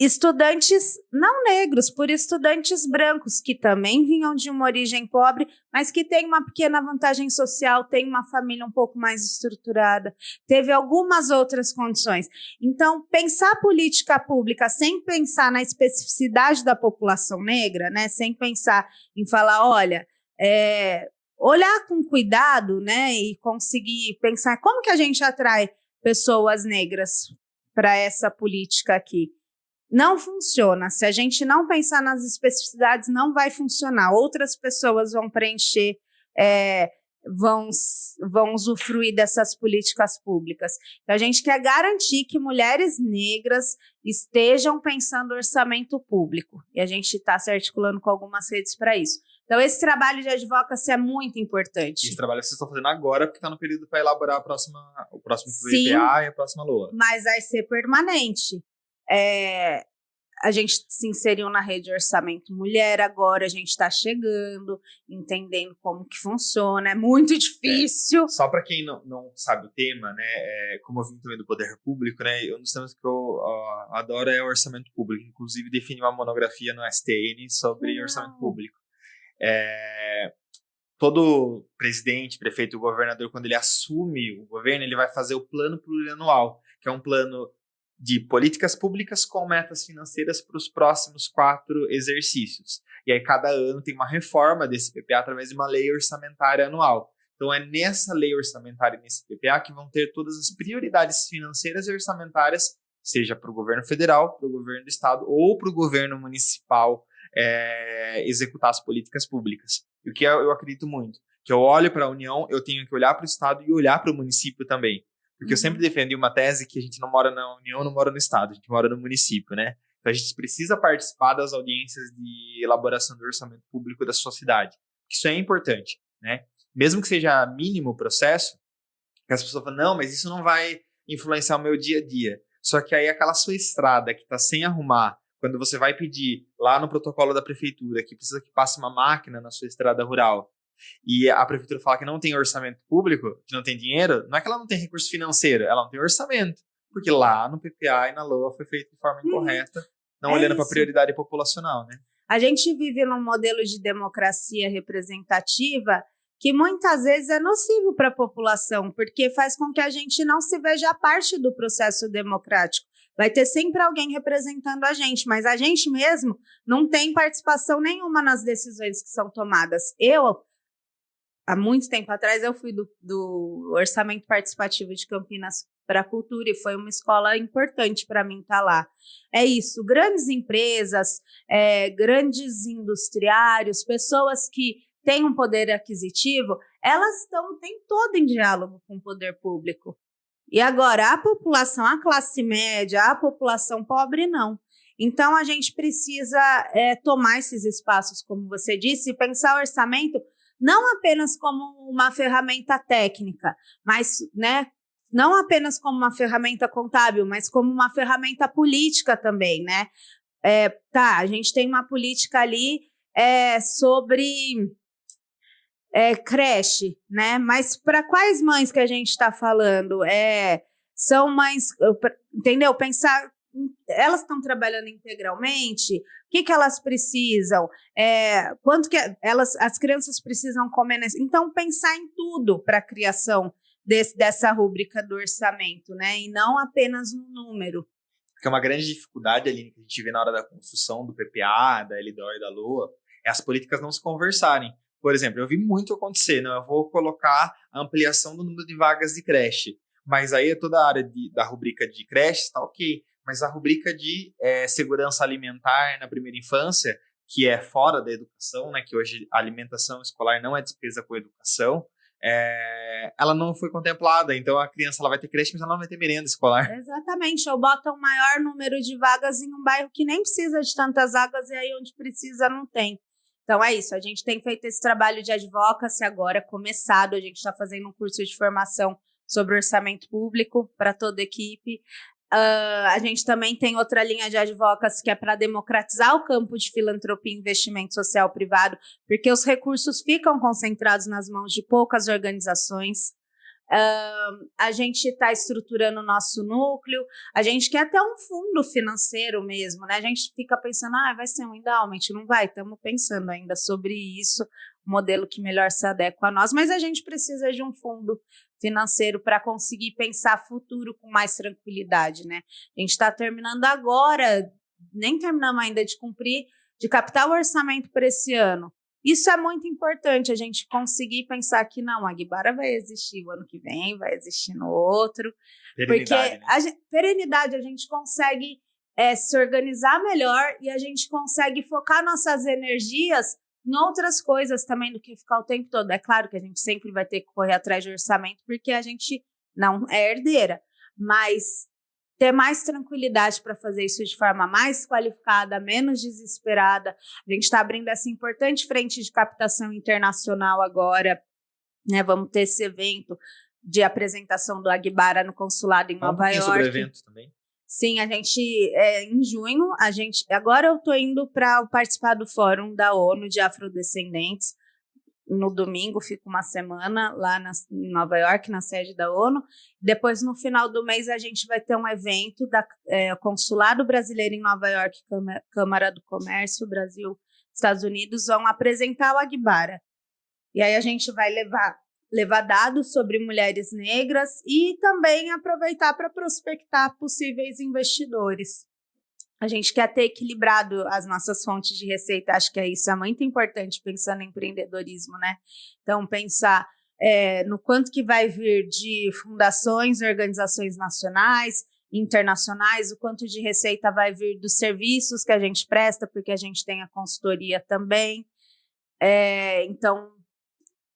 estudantes não negros, por estudantes brancos, que também vinham de uma origem pobre, mas que têm uma pequena vantagem social, têm uma família um pouco mais estruturada, teve algumas outras condições. Então, pensar política pública sem pensar na especificidade da população negra, né, sem pensar em falar, olha, olhar com cuidado, né, e conseguir pensar como que a gente atrai pessoas negras para essa política aqui. Não funciona. Se a gente não pensar nas especificidades, não vai funcionar. Outras pessoas vão preencher vão usufruir dessas políticas públicas. Então, a gente quer garantir que mulheres negras estejam pensando orçamento público, e a gente está se articulando com algumas redes para isso. Então, esse trabalho de advocacy é muito importante. Esse trabalho que vocês estão fazendo agora, porque está no período para elaborar o próximo PPA e a próxima LOA. Mas vai ser permanente. A gente se inseriu na rede de orçamento mulher agora, a gente está chegando, entendendo como que funciona, é muito difícil. Só para quem não sabe o tema, né, como eu vim também do poder público, né, um dos temas que eu adoro é o orçamento público, inclusive defini uma monografia no STN sobre orçamento público. Todo presidente, prefeito, governador, quando ele assume o governo, ele vai fazer o plano plurianual, que é um plano de políticas públicas com metas financeiras para os próximos 4 exercícios. E aí, cada ano tem uma reforma desse PPA através de uma lei orçamentária anual. Então, é nessa lei orçamentária, nesse PPA, que vão ter todas as prioridades financeiras e orçamentárias, seja para o governo federal, para o governo do estado ou para o governo municipal executar as políticas públicas. E o que eu acredito muito, que eu olho para a União, eu tenho que olhar para o estado e olhar para o município também. Porque eu sempre defendi uma tese que a gente não mora na União, não mora no Estado, a gente mora no município, né? Então a gente precisa participar das audiências de elaboração do orçamento público da sua cidade. Isso é importante, né? Mesmo que seja mínimo o processo, que as pessoas falam, não, mas isso não vai influenciar o meu dia a dia. Só que aí aquela sua estrada que está sem arrumar, quando você vai pedir lá no protocolo da prefeitura que precisa que passe uma máquina na sua estrada rural, e a prefeitura fala que não tem orçamento público, que não tem dinheiro, não é que ela não tem recurso financeiro, ela não tem orçamento. Porque lá no PPA e na LOA foi feito de forma incorreta, não olhando para a prioridade populacional, né? A gente vive num modelo de democracia representativa que muitas vezes é nocivo para a população, porque faz com que a gente não se veja parte do processo democrático. Vai ter sempre alguém representando a gente, mas a gente mesmo não tem participação nenhuma nas decisões que são tomadas. Há muito tempo atrás, eu fui do Orçamento Participativo de Campinas para a Cultura e foi uma escola importante para mim estar lá. É isso, grandes empresas, grandes industriários, pessoas que têm um poder aquisitivo, elas têm todo em diálogo com o poder público. E agora, a população, a classe média, a população pobre, não. Então, a gente precisa tomar esses espaços, como você disse, e pensar o orçamento não apenas como uma ferramenta técnica, mas, né, não apenas como uma ferramenta contábil, mas como uma ferramenta política também, né? A gente tem uma política ali sobre creche, né? Mas para quais mães que a gente está falando? São mães, entendeu? Pensar, elas estão trabalhando integralmente? O que elas precisam? Quanto que as crianças precisam comer? Então, pensar em tudo para a criação dessa rúbrica do orçamento, né? E não apenas no número. Porque uma grande dificuldade, Aline, que a gente vê na hora da construção do PPA, da LDO e da LOA, é as políticas não se conversarem. Por exemplo, eu vi muito acontecer, né? Eu vou colocar a ampliação do número de vagas de creche, mas aí toda a área da rubrica de creche está ok. Mas a rubrica de segurança alimentar na primeira infância, que é fora da educação, né, que hoje a alimentação escolar não é despesa com educação, ela não foi contemplada. Então a criança ela vai ter creche, mas ela não vai ter merenda escolar. Exatamente, ou bota um maior número de vagas em um bairro que nem precisa de tantas vagas e aí onde precisa não tem. Então é isso, a gente tem feito esse trabalho de advocacy agora, começado, a gente está fazendo um curso de formação sobre orçamento público para toda a equipe. A gente também tem outra linha de advocacy que é para democratizar o campo de filantropia e investimento social privado, porque os recursos ficam concentrados nas mãos de poucas organizações. A gente está estruturando o nosso núcleo, a gente quer até um fundo financeiro mesmo, né? A gente fica pensando, vai ser um endowment, não vai, estamos pensando ainda sobre isso, o modelo que melhor se adequa a nós, mas a gente precisa de um fundo financeiro para conseguir pensar futuro com mais tranquilidade, né? A gente está terminando agora, nem terminamos ainda de cumprir, de captar o orçamento para esse ano. Isso é muito importante, a gente conseguir pensar que não, a Guibara vai existir o ano que vem, vai existir no outro. Perenidade, porque perenidade, a gente consegue se organizar melhor e a gente consegue focar nossas energias em outras coisas também do que ficar o tempo todo. É claro que a gente sempre vai ter que correr atrás de orçamento, porque a gente não é herdeira, mas ter mais tranquilidade para fazer isso de forma mais qualificada, menos desesperada. A gente está abrindo essa importante frente de captação internacional agora, né? Vamos ter esse evento de apresentação do Agbara no consulado em Nova York. Sobre o evento também. Sim, a gente, em junho, agora eu estou indo para participar do Fórum da ONU de Afrodescendentes. No domingo, fico uma semana lá em Nova York, na sede da ONU. Depois, no final do mês, a gente vai ter um evento da Consulado Brasileiro em Nova York, Câmara do Comércio, Brasil, Estados Unidos, vão apresentar o Agbara. E aí a gente vai levar dados sobre mulheres negras e também aproveitar para prospectar possíveis investidores. A gente quer ter equilibrado as nossas fontes de receita, acho que isso é muito importante pensando em empreendedorismo, né? Então, pensar no quanto que vai vir de fundações, organizações nacionais, internacionais, o quanto de receita vai vir dos serviços que a gente presta, porque a gente tem a consultoria também. Então,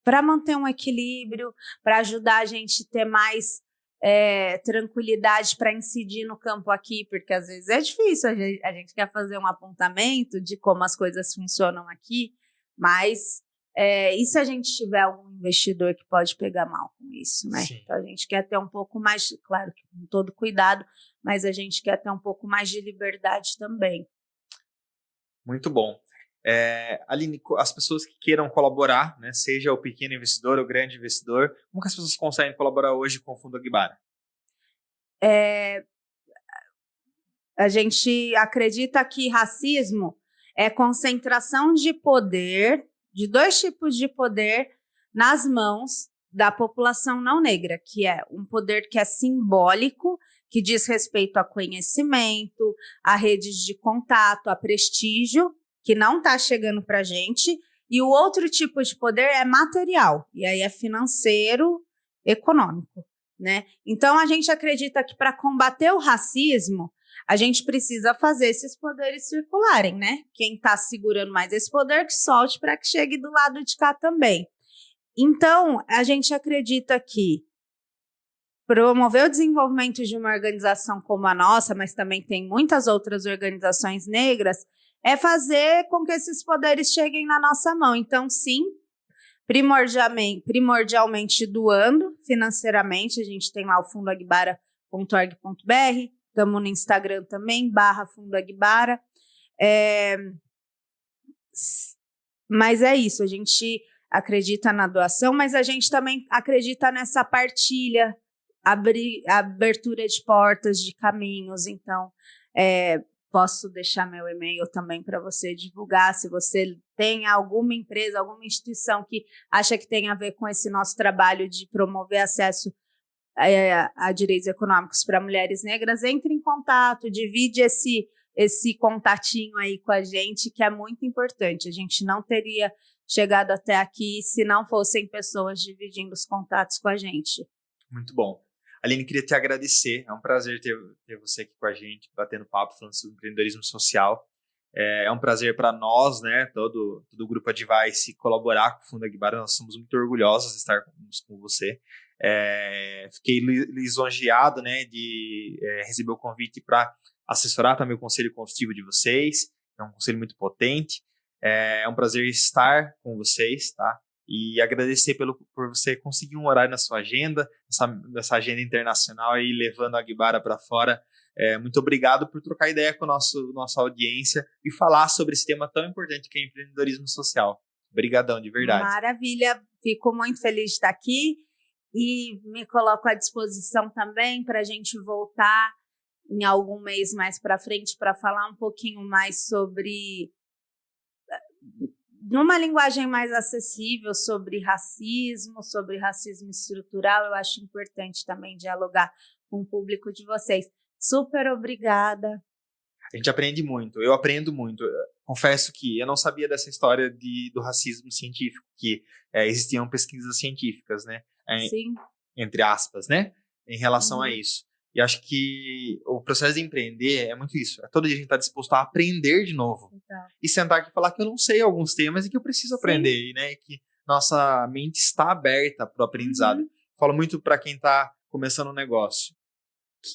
para manter um equilíbrio, para ajudar a gente a ter mais tranquilidade para incidir no campo aqui, porque às vezes é difícil, a gente quer fazer um apontamento de como as coisas funcionam aqui, mas e se a gente tiver algum investidor que pode pegar mal com isso, né? Sim. Então a gente quer ter um pouco mais, claro que com todo cuidado, mas a gente quer ter um pouco mais de liberdade também. Muito bom. Aline, as pessoas que queiram colaborar, né, seja o pequeno investidor ou o grande investidor, como que as pessoas conseguem colaborar hoje com o Fundo Agbara? A gente acredita que racismo é concentração de poder, de dois tipos de poder nas mãos da população não negra, que é um poder que é simbólico, que diz respeito a conhecimento, a redes de contato, a prestígio, que não está chegando para a gente, e o outro tipo de poder é material, e aí é financeiro, econômico, né? Então, a gente acredita que para combater o racismo, a gente precisa fazer esses poderes circularem, né? Quem está segurando mais esse poder, que solte para que chegue do lado de cá também. Então, a gente acredita que promover o desenvolvimento de uma organização como a nossa, mas também tem muitas outras organizações negras, é fazer com que esses poderes cheguem na nossa mão. Então, sim, primordialmente doando financeiramente. A gente tem lá o fundoagbara.org.br, estamos no Instagram também, /fundoagbara. Mas é isso, a gente acredita na doação, mas a gente também acredita nessa partilha, abertura de portas, de caminhos. Então, posso deixar meu e-mail também para você divulgar, se você tem alguma empresa, alguma instituição que acha que tem a ver com esse nosso trabalho de promover acesso a direitos econômicos para mulheres negras, entre em contato, divide esse contatinho aí com a gente, que é muito importante. A gente não teria chegado até aqui se não fossem pessoas dividindo os contatos com a gente. Muito bom. Aline, queria te agradecer. É um prazer ter você aqui com a gente, batendo papo, falando sobre empreendedorismo social. É um prazer para nós, né, todo o Grupo Advice, colaborar com o Fundo Agbara. Nós somos muito orgulhosos de estar com você. Fiquei lisonjeado, né, de receber o convite para assessorar também o conselho consultivo de vocês. É um conselho muito potente. É um prazer estar com vocês, tá? E agradecer por você conseguir um horário na sua agenda, nessa agenda internacional aí, levando a Agbara para fora. Muito obrigado por trocar ideia com a nossa audiência e falar sobre esse tema tão importante que é empreendedorismo social. Obrigadão, de verdade. Maravilha, fico muito feliz de estar aqui e me coloco à disposição também para a gente voltar em algum mês mais para frente para falar um pouquinho mais sobre, numa linguagem mais acessível, sobre racismo estrutural. Eu acho importante também dialogar com o público de vocês. Super obrigada. A gente aprende muito, eu aprendo muito. Confesso que eu não sabia dessa história do racismo científico, que existiam pesquisas científicas, né? Sim. Entre aspas, né? Em relação a isso. E acho que o processo de empreender é muito isso. É todo dia a gente está disposto a aprender de novo. Então, E sentar aqui e falar que eu não sei alguns temas e que eu preciso aprender, né? E que nossa mente está aberta para o aprendizado. Falo muito para quem está começando um negócio.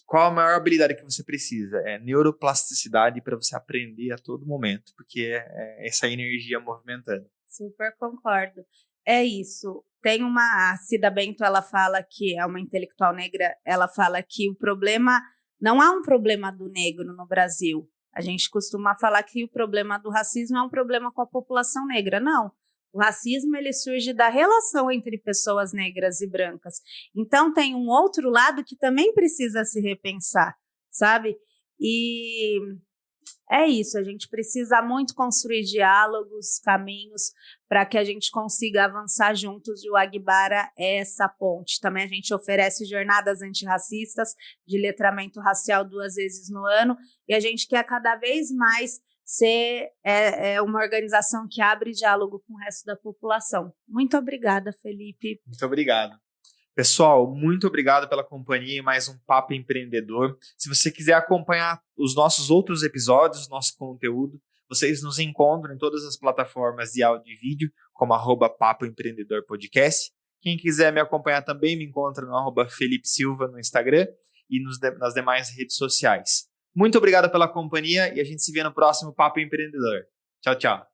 Qual a maior habilidade que você precisa? É neuroplasticidade para você aprender a todo momento, porque é essa energia movimentando. super concordo. É isso. Tem a Cida Bento, ela fala que é uma intelectual negra, ela fala que o problema, não há um problema do negro no Brasil. A gente costuma falar que o problema do racismo é um problema com a população negra. Não. O racismo, ele surge da relação entre pessoas negras e brancas. Então, tem um outro lado que também precisa se repensar, sabe? E é isso, a gente precisa muito construir diálogos, caminhos, para que a gente consiga avançar juntos, e o Agbara é essa ponte. Também a gente oferece jornadas antirracistas de letramento racial 2 vezes no ano, e a gente quer cada vez mais ser uma organização que abre diálogo com o resto da população. Muito obrigada, Felipe. Muito obrigado. Pessoal, muito obrigado pela companhia em mais um Papo Empreendedor. Se você quiser acompanhar os nossos outros episódios, nosso conteúdo, vocês nos encontram em todas as plataformas de áudio e vídeo, como @Papo Empreendedor Podcast. Quem quiser me acompanhar também me encontra no @Felipe Silva no Instagram e nas demais redes sociais. Muito obrigado pela companhia e a gente se vê no próximo Papo Empreendedor. Tchau, tchau.